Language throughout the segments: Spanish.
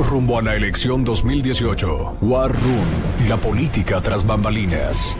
rumbo a la elección 2018. War Room, la política tras bambalinas.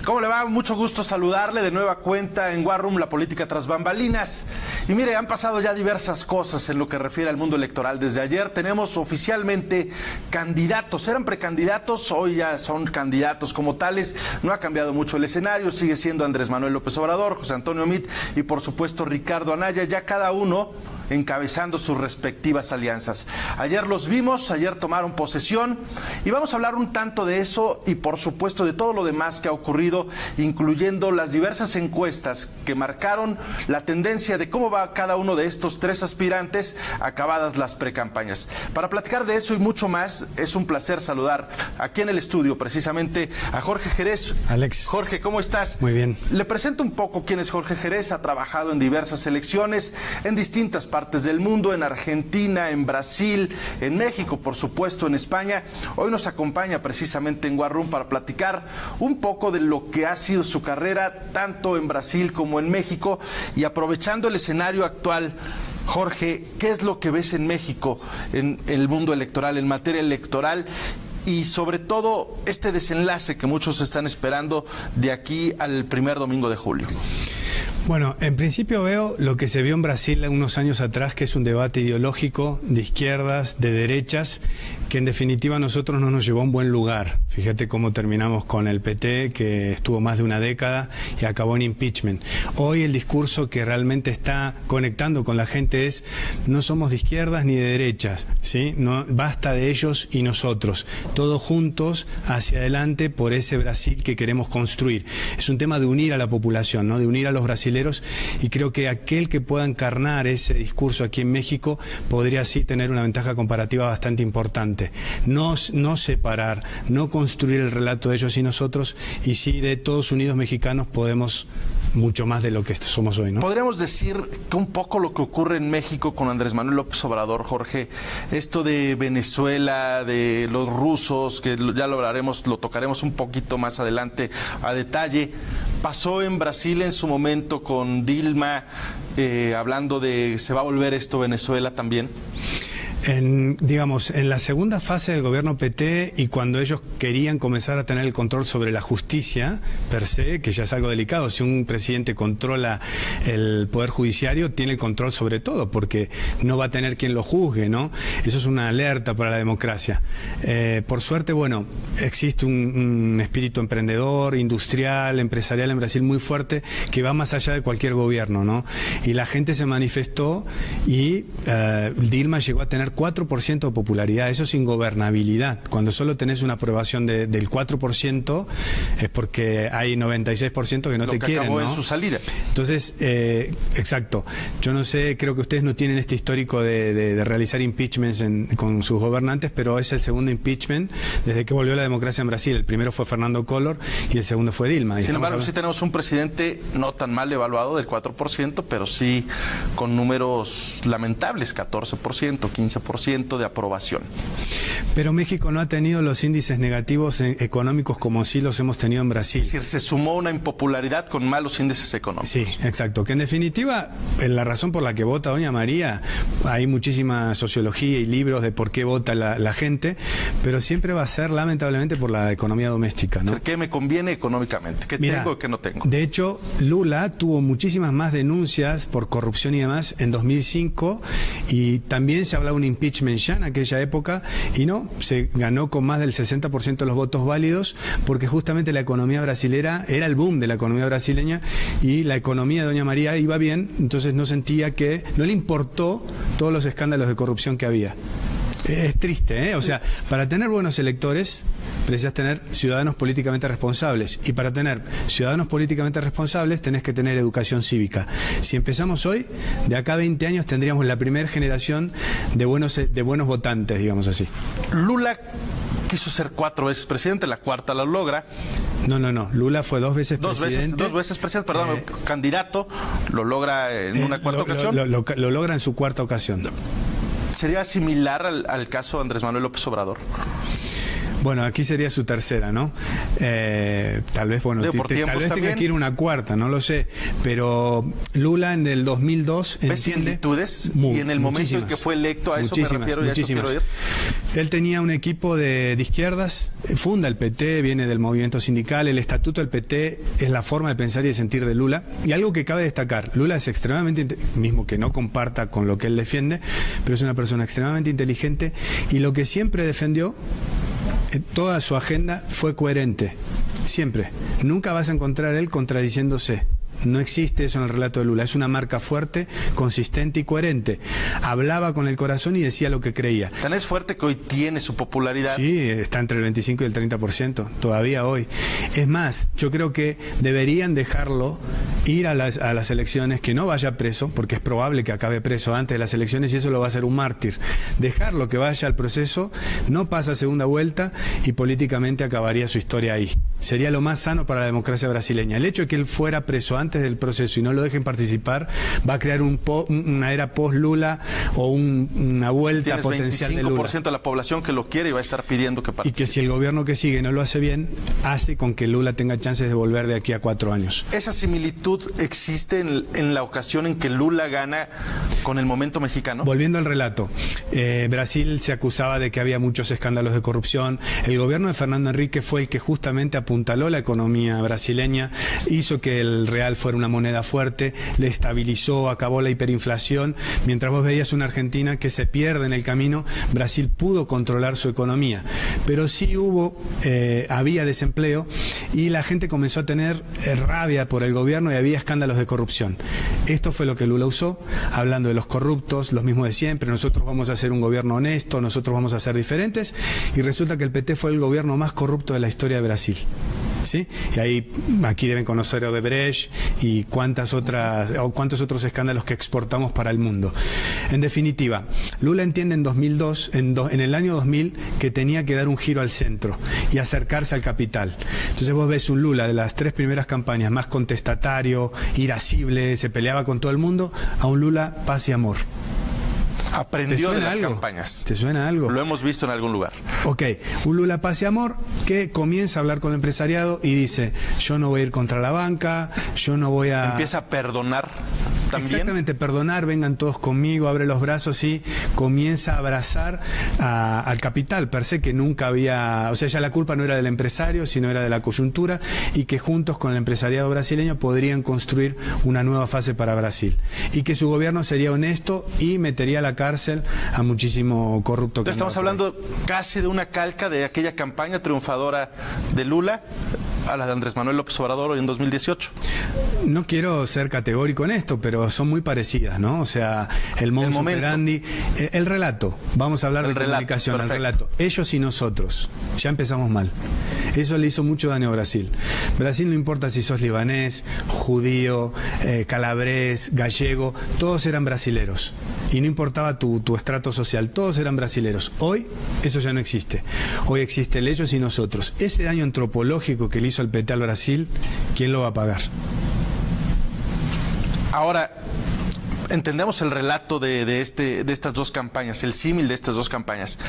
¿Cómo le va? Mucho gusto saludarle de nueva cuenta en War Room, la política tras bambalinas. Y mire, han pasado ya diversas cosas en lo que refiere al mundo electoral. Desde ayer tenemos oficialmente candidatos. Eran precandidatos, hoy ya son candidatos como tales. No ha cambiado mucho el escenario, sigue siendo Andrés Manuel López Obrador, José Antonio Meade y por supuesto Ricardo Anaya, ya cada uno encabezando sus respectivas alianzas. Ayer los vimos, ayer tomaron posesión y vamos a hablar un tanto de eso y por supuesto de todo lo demás que ha ocurrido, incluyendo las diversas encuestas que marcaron la tendencia de cómo va cada uno de estos tres aspirantes acabadas las precampañas. Para platicar de eso y mucho más, es un placer saludar aquí en el estudio precisamente a Jorge Jerez. Alex. Jorge, ¿cómo estás? Muy bien. Le presento un poco quién es Jorge Jerez. Ha trabajado en diversas elecciones en distintas partes del mundo, en Argentina, en Brasil, en México, por supuesto, en España. Hoy nos acompaña precisamente en War Room para platicar un poco de lo que ha sido su carrera, tanto en Brasil como en México, y aprovechando el escenario actual. Jorge, ¿qué es lo que ves en México, en el mundo electoral, en materia electoral? Y sobre todo este desenlace que muchos están esperando de aquí al primer domingo de julio. Bueno, en principio veo lo que se vio en Brasil unos años atrás, que es un debate ideológico de izquierdas, de derechas, que en definitiva a nosotros no nos llevó a un buen lugar. Fíjate cómo terminamos con el PT, que estuvo más de una década y acabó en impeachment. Hoy el discurso que realmente está conectando con la gente es: no somos de izquierdas ni de derechas, ¿sí? No, basta de ellos y nosotros, todos juntos hacia adelante por ese Brasil que queremos construir. Es un tema de unir a la población, ¿no? De unir a los brasileños, y creo que aquel que pueda encarnar ese discurso aquí en México podría así tener una ventaja comparativa bastante importante. No separar, no construir el relato de ellos y nosotros, y sí de todos unidos mexicanos podemos mucho más de lo que somos hoy, ¿no? Podríamos decir que un poco lo que ocurre en México con Andrés Manuel López Obrador, Jorge, esto de Venezuela, de los rusos, que ya lo hablaremos, lo tocaremos un poquito más adelante a detalle. Pasó en Brasil en su momento con Dilma, hablando de se va a volver esto Venezuela también. En la segunda fase del gobierno PT, y cuando ellos querían comenzar a tener el control sobre la justicia per se, que ya es algo delicado, si un presidente controla el poder judiciario, tiene el control sobre todo, porque no va a tener quien lo juzgue, ¿no? Eso es una alerta para la democracia. Por suerte, bueno, existe un espíritu emprendedor, industrial, empresarial en Brasil muy fuerte, que va más allá de cualquier gobierno, ¿no? Y la gente se manifestó y Dilma llegó a tener 4% de popularidad. Eso es ingobernabilidad. Cuando solo tenés una aprobación del 4%, es porque hay 96% que no te quieren, ¿no? Acabó en su salida. Entonces, exacto. Yo no sé, creo que ustedes no tienen este histórico de realizar impeachments con sus gobernantes, pero es el segundo impeachment desde que volvió la democracia en Brasil. El primero fue Fernando Collor y el segundo fue Dilma. Sin embargo, sí tenemos un presidente no tan mal evaluado del 4%, pero sí con números lamentables, 14%, 15% de aprobación. Pero México no ha tenido los índices negativos económicos como sí los hemos tenido en Brasil. Es decir, se sumó una impopularidad con malos índices económicos. Sí, exacto. Que en definitiva, la razón por la que vota doña María, hay muchísima sociología y libros de por qué vota la gente, pero siempre va a ser lamentablemente por la economía doméstica, ¿no? ¿Qué me conviene económicamente? ¿Qué tengo y qué no tengo? De hecho, Lula tuvo muchísimas más denuncias por corrupción y demás en 2005, y también se hablaba de un impeachment ya en aquella época, y no, se ganó con más del 60% de los votos válidos, porque justamente la economía brasilera era el boom de la economía brasileña, y la economía de doña María iba bien, entonces no sentía que, no le importó todos los escándalos de corrupción que había. Es triste, ¿eh? O sea, para tener buenos electores precisas tener ciudadanos políticamente responsables, y para tener ciudadanos políticamente responsables tenés que tener educación cívica. Si empezamos hoy, de acá a 20 años tendríamos la primera generación de buenos votantes, digamos así. Lula quiso ser 4 veces presidente, la cuarta la logra. No. Lula fue 2 veces presidente. Dos veces presidente, perdón, candidato, lo logra en una cuarta ocasión. Lo logra en su cuarta ocasión. ¿Sería similar al caso de Andrés Manuel López Obrador? Bueno, aquí sería su tercera, ¿no? Tal vez, bueno, tal vez tenga que ir una cuarta, no lo sé. Pero Lula en el 2002 ¿ves similitudes? Y en el momento en que fue electo, a eso me refiero y a eso quiero ir. Él tenía un equipo de izquierdas, funda el PT, viene del movimiento sindical, el estatuto del PT es la forma de pensar y de sentir de Lula. Y algo que cabe destacar, Lula es extremadamente, mismo que no comparta con lo que él defiende, pero es una persona extremadamente inteligente y lo que siempre defendió, toda su agenda fue coherente, siempre. Nunca vas a encontrar él contradiciéndose. No existe eso en el relato de Lula. Es una marca fuerte, consistente y coherente. Hablaba con el corazón y decía lo que creía. Tan es fuerte que hoy tiene su popularidad. Sí, está entre el 25 y el 30%, todavía hoy. Es más, yo creo que deberían dejarlo ir a las elecciones, que no vaya preso, porque es probable que acabe preso antes de las elecciones y eso lo va a hacer un mártir. Dejarlo que vaya al proceso, no pasa segunda vuelta y políticamente acabaría su historia ahí. Sería lo más sano para la democracia brasileña. El hecho de que él fuera preso antes del proceso y no lo dejen participar va a crear una era post-Lula o una vuelta potencial de Lula. 25% de la población que lo quiere y va a estar pidiendo que participe. Y que si el gobierno que sigue no lo hace bien, hace con que Lula tenga chances de volver de aquí a 4 años. ¿Esa similitud existe en la ocasión en que Lula gana con el momento mexicano? Volviendo al relato, Brasil se acusaba de que había muchos escándalos de corrupción. El gobierno de Fernando Henrique fue el que justamente apuntaló la economía brasileña, hizo que el real fuera una moneda fuerte, le estabilizó, acabó la hiperinflación. Mientras vos veías una Argentina que se pierde en el camino, Brasil pudo controlar su economía. Pero sí había desempleo y la gente comenzó a tener rabia por el gobierno y había escándalos de corrupción. Esto fue lo que Lula usó, hablando de los corruptos, los mismos de siempre, nosotros vamos a hacer un gobierno honesto, nosotros vamos a ser diferentes, y resulta que el PT fue el gobierno más corrupto de la historia de Brasil. ¿Sí? Y aquí deben conocer Odebrecht y cuántos otros escándalos que exportamos para el mundo. En definitiva, Lula entiende en el año 2000 que tenía que dar un giro al centro y acercarse al capital. Entonces vos ves un Lula de las 3 primeras campañas más contestatario, irascible, se peleaba con todo el mundo, a un Lula paz y amor. Aprendió de las campañas. ¿Te suena algo? Lo hemos visto en algún lugar. Ok, un Lula paz y amor que comienza a hablar con el empresariado y dice, yo no voy a ir contra la banca, yo no voy a... Empieza a perdonar también. Exactamente, perdonar, vengan todos conmigo, abre los brazos y comienza a abrazar al capital per se, que nunca había... O sea, ya la culpa no era del empresario, sino era de la coyuntura, y que juntos con el empresariado brasileño podrían construir una nueva fase para Brasil. Y que su gobierno sería honesto y metería a la cárcel a muchísimo corrupto. Entonces, estamos hablando casi de una calca de aquella campaña triunfadora de Lula a la de Andrés Manuel López Obrador hoy en 2018. No quiero ser categórico en esto, pero son muy parecidas, ¿no? O sea, el modus operandi, el relato, vamos a hablar de comunicación, perfecto. El relato, ellos y nosotros, ya empezamos mal. Eso le hizo mucho daño a Brasil. Brasil no importa si sos libanés, judío, calabrés, gallego, todos eran brasileros. Y no importaba tu estrato social, todos eran brasileros. Hoy eso ya no existe. Hoy existe el ellos y nosotros. Ese daño antropológico que le hizo el PT al Brasil, ¿quién lo va a pagar? Ahora, entendemos el relato de estas dos campañas, el símil de estas dos campañas,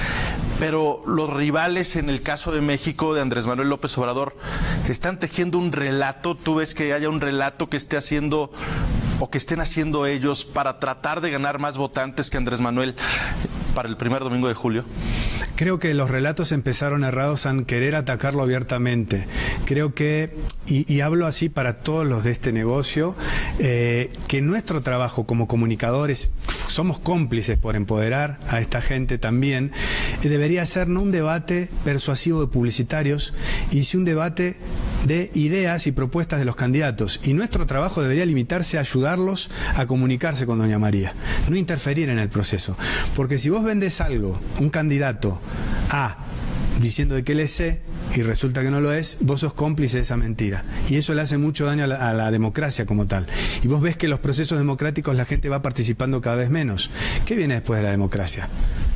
pero los rivales en el caso de México, de Andrés Manuel López Obrador, están tejiendo un relato. ¿Tú ves que haya un relato que esté haciendo o que estén haciendo ellos para tratar de ganar más votantes que Andrés Manuel para el primer domingo de julio? Creo que los relatos empezaron errados en querer atacarlo abiertamente. Creo que, y hablo así para todos los de este negocio, que nuestro trabajo como comunicadores, somos cómplices por empoderar a esta gente también, debería ser no un debate persuasivo de publicitarios, y sí un debate de ideas y propuestas de los candidatos. Y nuestro trabajo debería limitarse a ayudarlos a comunicarse con doña María, no interferir en el proceso. Porque si vos vendés algo, un candidato A, diciendo de que él es C y resulta que no lo es, vos sos cómplice de esa mentira. Y eso le hace mucho daño a la democracia como tal. Y vos ves que en los procesos democráticos la gente va participando cada vez menos. ¿Qué viene después de la democracia?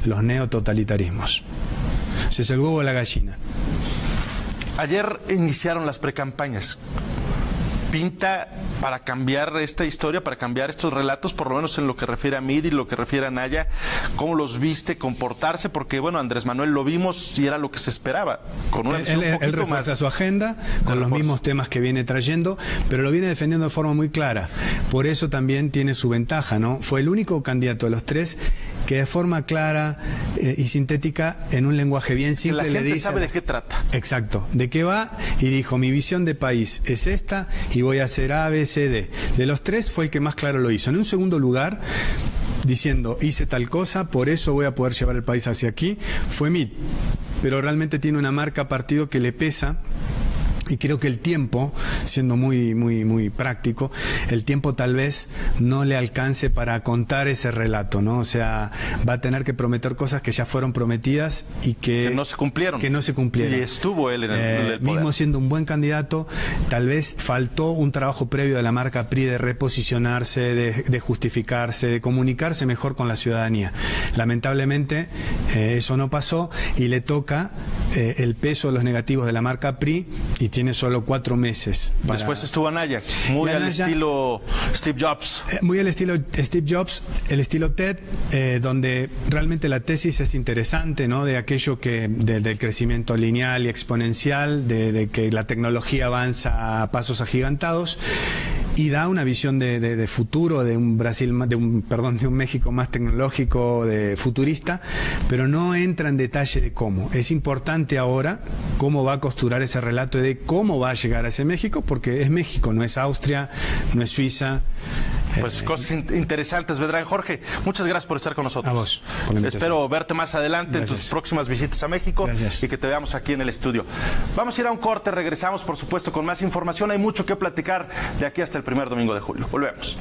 Los neototalitarismos. Ese es el huevo de la gallina. Ayer iniciaron las precampañas. pinta para cambiar esta historia, para cambiar estos relatos, por lo menos en lo que refiere a Mid y lo que refiere a Anaya? ¿Cómo los viste comportarse? Porque, bueno, Andrés Manuel lo vimos y era lo que se esperaba, con una visión un poquito él refuerza más su agenda con los mismos temas que viene trayendo, pero lo viene defendiendo de forma muy clara. Por eso también tiene su ventaja, ¿no? Fue el único candidato de los tres que de forma clara y sintética, en un lenguaje bien simple, que la gente le dice... sabe de qué trata. Exacto, de qué va, y dijo, mi visión de país es esta y voy a hacer A, B, C, D. De los tres fue el que más claro lo hizo. En un segundo lugar, diciendo, hice tal cosa, por eso voy a poder llevar el país hacia aquí, fue Mid. Pero realmente tiene una marca partido que le pesa. Y creo que el tiempo, siendo muy práctico, el tiempo tal vez no le alcance para contar ese relato, ¿no? O sea, va a tener que prometer cosas que ya fueron prometidas y que no se cumplieron. Que no se cumplieron. Y estuvo él en el poder. Mismo siendo un buen candidato, tal vez faltó un trabajo previo de la marca PRI de reposicionarse, de justificarse, de comunicarse mejor con la ciudadanía. Lamentablemente, eso no pasó y le toca el peso de los negativos de la marca PRI, y tiene solo 4 meses. Después estuvo Anaya, muy al estilo Steve Jobs. Muy al estilo Steve Jobs, el estilo TED, donde realmente la tesis es interesante, ¿no? De aquello del crecimiento lineal y exponencial, de que la tecnología avanza a pasos agigantados, y da una visión de futuro, de un México más tecnológico, de futurista, pero no entra en detalle de cómo. Es importante ahora cómo va a costurar ese relato de cómo va a llegar a ese México, porque es México, no es Austria, no es Suiza. Pues cosas interesantes vendrán. Jorge, muchas gracias por estar con nosotros. A vos. Espero verte más adelante en tus próximas visitas a México. Gracias. Y que te veamos aquí en el estudio. Vamos a ir a un corte, regresamos por supuesto con más información. Hay mucho que platicar de aquí hasta el primer domingo de julio. Volvemos.